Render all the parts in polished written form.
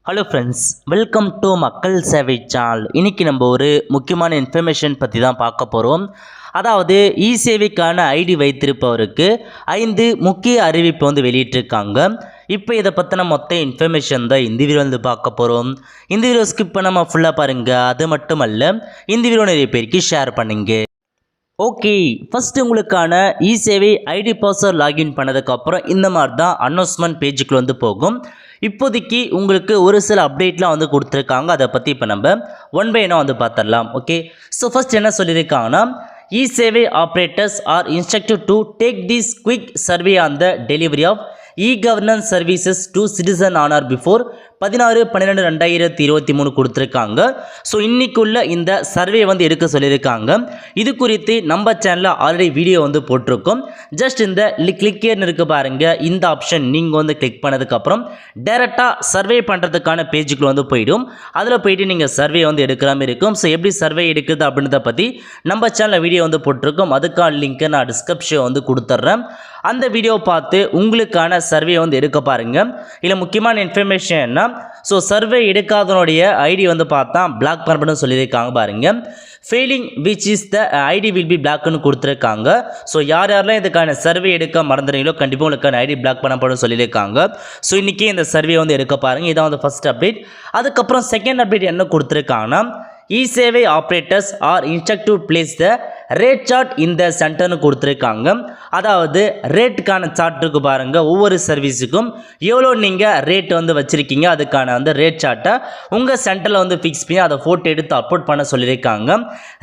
Hello friends, welcome to மக்கள் சேவை channel. இன்றைக்கி நம்ம ஒரு முக்கியமான இன்ஃபர்மேஷன் பற்றி தான் பார்க்க போகிறோம். அதாவது சேவைக்கான ஐடி வைத்திருப்பவருக்கு 5 முக்கிய அறிவிப்பு வெளியிட்டிருக்காங்க. இப்போ இதை பற்றின மொத்த இன்ஃபர்மேஷன் தான் இந்த வீடியோ பார்க்க போகிறோம். இந்த வீடியோ ஸ்கிப் பண்ணாமல் ஃபுல்லாக பாருங்கள். அது மட்டுமல்ல, இந்த வீடியோ நிறைய பேருக்கு ஷேர் பண்ணுங்க. ஓகே, ஃபஸ்ட்டு உங்களுக்கான சேவை ஐடி பாஸ்வேர்ட் லாகின் பண்ணதுக்கப்புறம் இந்த மாதிரி தான் அனௌன்ஸ்மெண்ட் பேஜுக்கு போகும். இப்போதைக்கு உங்களுக்கு ஒரு சில அப்டேட்லாம் கொடுத்துருக்காங்க. அதை பற்றி இப்போ நம்ம ஒன் பை ஒன்னாக பார்த்துடலாம். ஓகே, ஸோ ஃபஸ்ட் என்ன சொல்லியிருக்காங்கன்னா, சேவை operators are instructed to take this quick survey on the delivery of governance services to citizen on or before 16/12/2023 கொடுத்துருக்காங்க. ஸோ இன்னைக்குள்ள இந்த சர்வே எடுக்க சொல்லியிருக்காங்க. இது குறித்து நம்ம சேனலில் ஆல்ரெடி வீடியோ போட்டிருக்கோம். ஜஸ்ட் இந்த கிளிக்கேர்னு இருக்கு பாருங்க, இந்த ஆப்ஷன் நீங்கள் கிளிக் பண்ணதுக்கப்புறம் டேரெக்டாக சர்வே பண்ணுறதுக்கான பேஜுக்குள்ள போயிடும். அதில் போயிட்டு நீங்கள் சர்வே எடுக்கிற மாதிரி இருக்கும். ஸோ எப்படி சர்வே எடுக்குது அப்படின்றத பற்றி நம்ம சேனலில் வீடியோ போட்டிருக்கோம். அதுக்கான லிங்க்கை நான் டிஸ்கிரிப்ஷன் கொடுத்துட்றேன். அந்த வீடியோ பார்த்து உங்களுக்கான சர்வே எடுக்க பாருங்க. இதில் முக்கியமான இன்ஃபர்மேஷன் என்ன, ஸோ சர்வே எடுக்காதனுடைய ஐடி பார்த்தா பிளாக் பண்ணணும்னு சொல்லியிருக்காங்க பாருங்க. Failing which is the ID will be பிளாக்னு கொடுத்துருக்காங்க. ஸோ யாரெல்லாம் இதுக்கான சர்வே எடுக்க மறந்துறீங்களோ கண்டிப்பாக உங்களுக்கான ஐடி பிளாக் பண்ணப்படும் சொல்லியிருக்காங்க. ஸோ இன்றைக்கி இந்த சர்வே எடுக்க பாருங்கள். இதான் ஃபர்ஸ்ட் அப்டேட். அதுக்கப்புறம் செகண்ட் அப்டேட் என்ன கொடுத்துருக்காங்கன்னா, சேவை operators are instruct to place the rate chart இந்த சென்டர்னு கொடுத்துருக்காங்க. அதாவது ரேட்டுக்கான சார்ட் இருக்கு பாருங்கள். ஒவ்வொரு சர்வீஸுக்கும் எவ்வளோ நீங்கள் ரேட் வச்சுருக்கீங்க அதுக்கான ரேட் சார்ட்டை உங்கள் சென்டரில் ஃபிக்ஸ் பண்ணி அதை ஃபோட்டோ எடுத்து அப்லோட் பண்ண சொல்லியிருக்காங்க.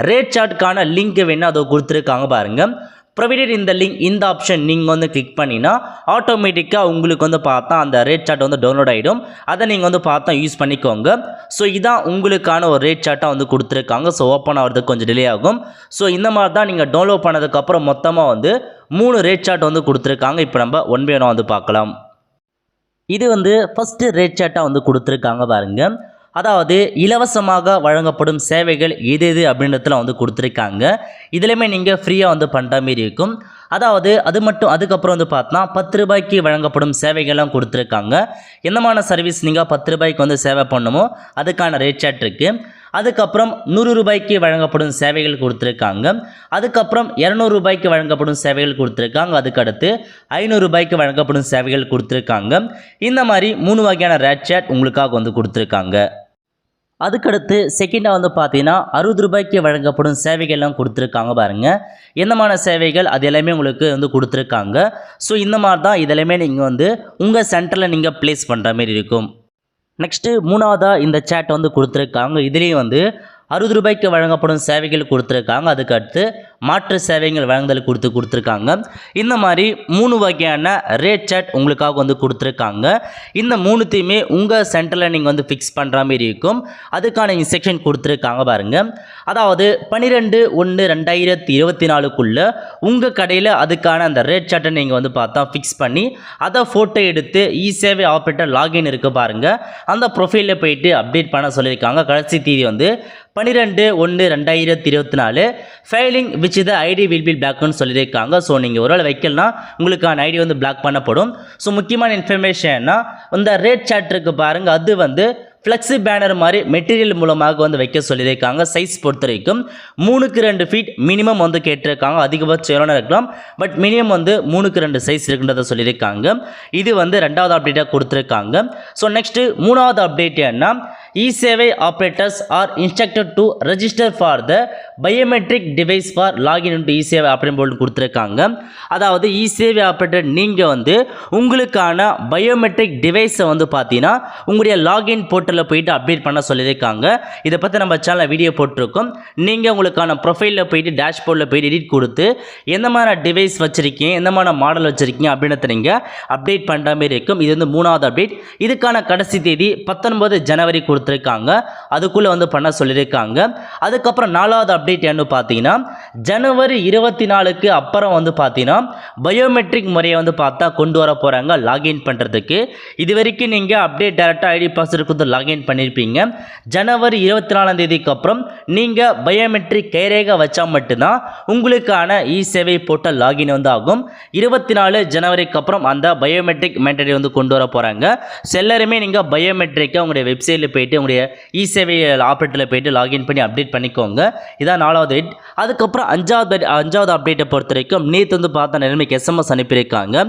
ரேட் சார்ட்டுக்கான லிங்க் வேணும் அதை கொடுத்துருக்காங்க பாருங்கள். ப்ரொவைடட் இந்த லிங்க், இந்த ஆப்ஷன் நீங்கள் கிளிக் பண்ணினா ஆட்டோமேட்டிக்காக உங்களுக்கு பார்த்தா அந்த ரேட் சார்ட் டவுன்லோட் ஆகிடும். அதை நீங்கள் பார்த்தா யூஸ் பண்ணிக்கோங்க. ஸோ இதான் உங்களுக்கான ஒரு ரேட் சார்ட்டாக கொடுத்துருக்காங்க. ஸோ ஓப்பன் ஆகிறதுக்கு கொஞ்சம் டிலே ஆகும். ஸோ இந்த மாதிரி தான் நீங்கள் டவுன்லோட் பண்ணதுக்கப்புறம் மொத்தமாக 3 ரேட் சார்ட் கொடுத்துருக்காங்க. இப்போ நம்ம ஒன் பை ஒன்னாக பார்க்கலாம். இது ஃபஸ்ட்டு ரேட் சார்ட்டாக கொடுத்துருக்காங்க பாருங்கள். அதாவது இலவசமாக வழங்கப்படும் சேவைகள் எது எது அப்படின்றதுல கொடுத்துருக்காங்க. இதுலையுமே நீங்கள் ஃப்ரீயாக பண்ணுற மாரி இருக்கும். அதாவது அது மட்டும் அதுக்கப்புறம் பார்த்தா 10 ரூபாய்க்கு வழங்கப்படும் சேவைகள்லாம் கொடுத்துருக்காங்க. என்னமான சர்வீஸ் நீங்கள் 10 ரூபாய்க்கு சேவை பண்ணணுமோ அதுக்கான ரேட் சார்ட் இருக்குது. அதுக்கப்புறம் 100 ரூபாய்க்கு வழங்கப்படும் சேவைகள் கொடுத்துருக்காங்க. அதுக்கப்புறம் 200 ரூபாய்க்கு வழங்கப்படும் சேவைகள் கொடுத்துருக்காங்க. அதுக்கடுத்து 500 ரூபாய்க்கு வழங்கப்படும் சேவைகள் கொடுத்துருக்காங்க. இந்த மாதிரி 3 வகையான ரேட் சார்ட் உங்களுக்காக கொடுத்துருக்காங்க. அதுக்கடுத்து செகண்டாக பார்த்தீங்கன்னா 60 ரூபாய்க்கு வழங்கப்படும் சேவைகள்லாம் கொடுத்துருக்காங்க பாருங்கள். என்னமான சேவைகள் அது எல்லாமே உங்களுக்கு கொடுத்துருக்காங்க. ஸோ இந்த மாதிரி தான் இதெல்லாமே நீங்கள் உங்கள் சென்டரில் நீங்கள் ப்ளேஸ் பண்ணுற மாதிரி இருக்கும். நெக்ஸ்ட்டு மூணாவதாக இந்த சேட் கொடுத்துருக்காங்க. இதுலேயும் 60 ரூபாய்க்கு வழங்கப்படும் சேவைகள் கொடுத்துருக்காங்க. அதுக்கடுத்து மாற்று சேவைகள் வழங்குதல் கொடுத்துருக்காங்க. இந்த மாதிரி 3 வகையான ரேட் சார்ட் உங்களுக்காக கொடுத்துருக்காங்க. இந்த 3த்தையுமே உங்கள் சென்டரில் நீங்கள் ஃபிக்ஸ் பண்ணுற மாதிரி இருக்கும். அதுக்கான இன்ஸ்ட்ரக்ஷன் கொடுத்துருக்காங்க பாருங்கள். அதாவது 12/1/2024 உங்கள் கடையில் அதுக்கான அந்த ரேட் சார்ட்டை நீங்கள் பார்த்தா ஃபிக்ஸ் பண்ணி அதை ஃபோட்டோ எடுத்து சேவை ஆப்ரேட்டர் லாகின் இருக்குது பாருங்கள். அந்த ப்ரொஃபைலில் போயிட்டு அப்டேட் பண்ண சொல்லியிருக்காங்க. கடைசி தேதி 12/1/2024. Failing which the ID will be பிளாக்னு சொல்லியிருக்காங்க. ஸோ நீங்கள் ஒரு வேளை வைக்கலாம் உங்களுக்கான ஐடி பிளாக் பண்ணப்படும். ஸோ முக்கியமான இன்ஃபர்மேஷன்னா இந்த ரேட் சார்ட் இருக்குது பாருங்கள். அது ஃப்ளெக்ஸி பேனர் மாதிரி மெட்டீரியல் மூலமாக வைக்க சொல்லியிருக்காங்க. சைஸ் பொறுத்த வரைக்கும் 3க்கு 2 ஃபீட் மினிமம் கேட்டிருக்காங்க. அதிகபட்சம் எவ்வளோ இருக்கலாம், பட் மினிமம் 3க்கு 2 சைஸ் இருக்குன்றதை சொல்லியிருக்காங்க. இது 2வது அப்டேட்டாக கொடுத்துருக்காங்க. ஸோ நெக்ஸ்ட்டு 3வது அப்டேட் என்ன, சேவை operators are instructed to register for the biometric device for login into சேவை அப்படின்னு போட்டு கொடுத்துருக்காங்க. அதாவது சேவை ஆப்ரேட்டர் நீங்கள் உங்களுக்கான பயோமெட்ரிக் டிவைஸை பார்த்தீங்கன்னா உங்களுடைய லாகின் போர்ட்டலில் போயிட்டு அப்டேட் பண்ண சொல்லியிருக்காங்க. இதை பற்றி நம்ம சேனலில் வீடியோ போட்டிருக்கோம். நீங்கள் உங்களுக்கான ப்ரொஃபைலில் போயிட்டு டேஷ்போர்டில் போயிட்டு எடிட் கொடுத்து எந்த மாதிரி டிவைஸ் வச்சுருக்கீங்க, எந்த மாதிரி மாடல் வச்சுருக்கீங்க அப்படின்றத நீங்கள் அப்டேட் பண்ணுற மாதிரி இருக்கும். இது 3வது அப்டேட். இதுக்கான கடைசி தேதி 19 ஜனவரி கொடுத்து கொடுத்துருக்காங்க, அதுக்குள்ளே வந்து பண்ண சொல்லியிருக்காங்க. அதுக்கப்புறம் 4வது அப்டேட் என்ன பார்த்தீங்கன்னா, ஜனவரி 24க்கு அப்புறம் வந்து பார்த்தீங்கன்னா பயோமெட்ரிக் முறையை வந்து பார்த்தா கொண்டு வர போகிறாங்க லாகின் பண்ணுறதுக்கு. இது வரைக்கும் நீங்கள் அப்டேட் டேரெக்டாக ஐடி பாஸ்வேர்டு கொடுத்து லாகின் பண்ணியிருப்பீங்க. ஜனவரி 24ஆம் தேதிக்கு அப்புறம் நீங்கள் பயோமெட்ரிக் கைரேகை வச்சா மட்டும்தான் உங்களுக்கான இ சேவை போர்ட்டல் லாகின் வந்து ஆகும். 24 ஜனவரிக்கு அப்புறம் அந்த பயோமெட்ரிக் மேண்டேட்டரி வந்து கொண்டு வர போகிறாங்க. ஸோ எல்லாருமே நீங்கள் பயோமெட்ரிக்கை உங்களுடைய வெப்சைட்டில் போய்ட்டு உங்களுடைய இ சேவை ஆப்ரேட்டரில் போய்ட்டு லாகின் பண்ணி அப்டேட் பண்ணிக்கோங்க. இதான் 4வது அப்டேட். அதுக்கப்புறம் 5வது அப்டேட்டை பொறுத்த வரைக்கும் நேற்று வந்து பார்த்தா நிலைமைக்கு எஸ்எம்எஸ் அனுப்பியிருக்காங்க.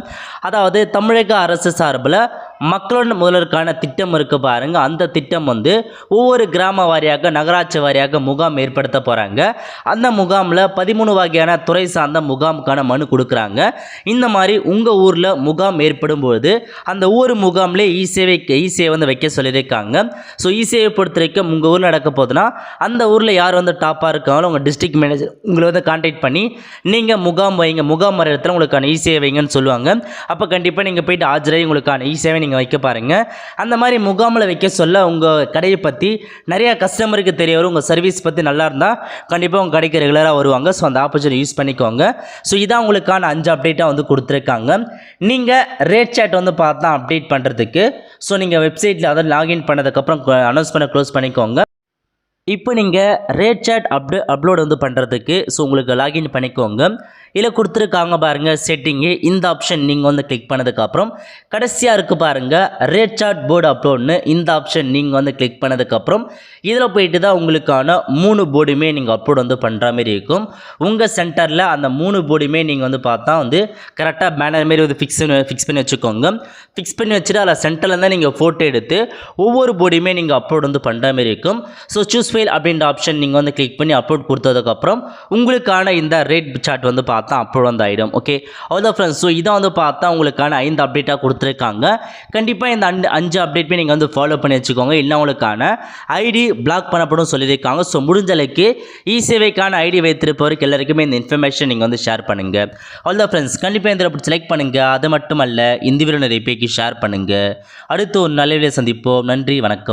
அதாவது தமிழக அரசு சார்பில் மக்களுடன் முதல்வருக்கான திட்டம் இருக்குது பாருங்கள். அந்த திட்டம் வந்து ஒவ்வொரு கிராம வாரியாக நகராட்சி வாரியாக முகாம் ஏற்படுத்த போகிறாங்க. அந்த முகாமில் 13 வகையான துறை சார்ந்த முகாமுக்கான மனு கொடுக்குறாங்க. இந்த மாதிரி உங்கள் ஊரில் முகாம் ஏற்படும் பொழுது அந்த ஒவ்வொரு முகாம்லேயே இ சேவை வந்து வைக்க சொல்லியிருக்காங்க. ஸோ இ சேவை பொறுத்த வரைக்கும் உங்கள் ஊரில் நடக்க போதுன்னா அந்த ஊரில் யார் வந்து டாப்பாக இருக்காங்களோ உங்கள் டிஸ்ட்ரிக்ட் மேனேஜர் உங்களை வந்து கான்டாக்ட் பண்ணி நீங்கள் முகாம் வைங்க, முகாம் வர இடத்துல உங்களுக்கான இ சேவை வைங்கன்னு சொல்லுவாங்க. அப்போ கண்டிப்பாக நீங்கள் போய்ட்டு ஆஜராகி உங்களுக்கான இ சேவை நீங்கள் வைக்க பாருங்கள். அந்த மாதிரி முகாமில் வைக்க சொல்ல உங்கள் கடையை பற்றி நிறையா கஸ்டமருக்கு தெரிய வரும். உங்கள் சர்வீஸ் பற்றி நல்லா இருந்தால் கண்டிப்பாக உங்கள் கடைக்கு ரெகுலராக வருவாங்க. ஸோ அந்த ஆப்பர்ச்சுனிட்டி யூஸ் பண்ணிக்கோங்க. ஸோ இதான் உங்களுக்கான 5 அப்டேட்டாக வந்து கொடுத்துருக்காங்க. நீங்கள் ரேட் சாட் வந்து பார்த்தா அப்டேட் பண்ணுறதுக்கு ஸோ நீங்கள் வெப்சைட்டில் அதை லாகின் பண்ணதுக்கப்புறம் அனௌன்ஸ் பண்ண க்ளோஸ் பண்ணிக்கோங்க. இப்போ நீங்கள் ரேட் சாட் அப்லோட் வந்து பண்ணுறதுக்கு ஸோ உங்களுக்கு லாகின் பண்ணிக்கோங்க. இதில் கொடுத்துருக்காங்க பாருங்கள் செட்டிங்கு. இந்த ஆப்ஷன் நீங்கள் வந்து கிளிக் பண்ணதுக்கப்புறம் கடைசியாக இருக்குது பாருங்கள் ரேட் சாட் போர்டு அப்லோட்னு. இந்த ஆப்ஷன் நீங்கள் வந்து கிளிக் பண்ணதுக்கப்புறம் இதில் போயிட்டு தான் உங்களுக்கான 3 போர்டுமே நீங்கள் அப்லோட் வந்து பண்ணுற மாதிரி இருக்கும். உங்கள் சென்டரில் அந்த 3 போர்டுமே நீங்கள் வந்து பார்த்தா வந்து கரெக்டாக பேனர் மாரி வந்து ஃபிக்ஸ் பண்ணி வச்சுக்கோங்க. ஃபிக்ஸ் பண்ணி வச்சுட்டு அதில் சென்டரில் தான் நீங்கள் ஃபோட்டோ எடுத்து ஒவ்வொரு போர்டுமே நீங்கள் அப்லோட் வந்து பண்ணுற மாதிரி இருக்கும். ஸோ சூஸ் ஃபைல் அப்படின்ற ஆப்ஷன் நீங்கள் வந்து கிளிக் பண்ணி அப்லோட் கொடுத்ததுக்கப்புறம் உங்களுக்கான இந்த ரேட் சார்ட் வந்து பார்த்தா அப்லோட் வந்து ஆகிடும். ஓகே, அவ்வளோதான் ஃப்ரெண்ட்ஸ். ஸோ இதை வந்து பார்த்தா உங்களுக்கான 5 அப்டேட்டாக கொடுத்துருக்காங்க. கண்டிப்பாக இந்த 5 அப்டேட்டுமே நீங்கள் வந்து ஃபாலோ பண்ணி வச்சுக்கோங்க. இல்லை உங்களுக்கான ஐடி பிளாக் பண்ணப்படும் சொல்லியிருக்காங்க. ஸோ முடிஞ்ச அளவுக்கு இ சேவைக்கான ஐடி வைத்திருப்பவருக்கு எல்லாருக்குமே இந்த இன்ஃபர்மேஷன் நீங்கள் வந்து ஷேர் பண்ணுங்கள். அவ்வளோதான் ஃப்ரெண்ட்ஸ். கண்டிப்பாக இந்த பிடிச்சி லைக் பண்ணுங்கள். அது மட்டும் அல்ல இந்த வீடியோ நிறைய பேருக்கு ஷேர் பண்ணுங்கள். அடுத்து ஒரு நல்ல வீடியோ சந்திப்போம். நன்றி, வணக்கம்.